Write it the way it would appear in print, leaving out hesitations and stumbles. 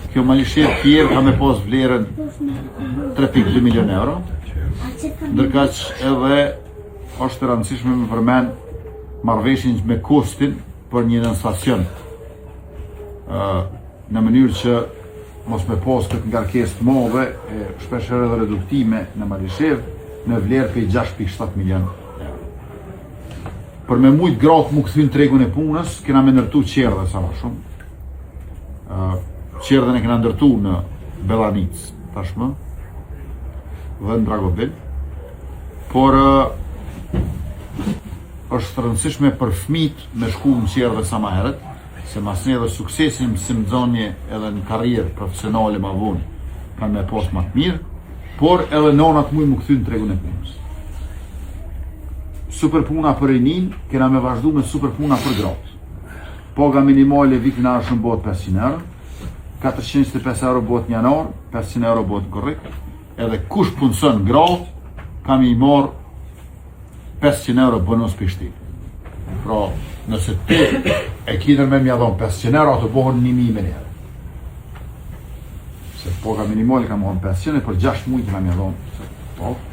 Kjo malishet tjerë ka me pos vlerën 3.2 milion euro, ndërka që edhe është e rëndësishme me përmen marrëveshjen me kostin për një stacion, në mënyrë që mos me pos këtë ngarkesë të madhe, shpeshherë edhe reduktime në malishet në vlerë për 6.7 milion euro. Për me mujt gratë mu këthyn tregun e punës, kena me ndërtu qerdhe sa më shumë. Qerdhen e kena ndërtu në Belanic, tashmë, dhe në Dragobil, por është rëndësishme për fëmijët me shku në qerdhe sa ma heret, se mas ne dhe suksesin si mëzonje edhe në karrierë profesionale ma vonë, kanë me posë ma të mirë, por edhe nonat muj mu këthyn tregun e punës. Super puna për rinin, kena me vazhdu me super puna për gratë. Paga minimale vitin arshëm bëhet 500 euro, 425 euro bëhet një janar, 500 euro bëhet korrik, edhe kush punëson gratë, kam i marë 500 euro bonus për shti. Pra, nëse ti e kitër me mja dhonë 500 euro, ato bëhen 1.000 me njerë. Se paga minimale kam marë 500, për 6 mujtë me mja dhonë.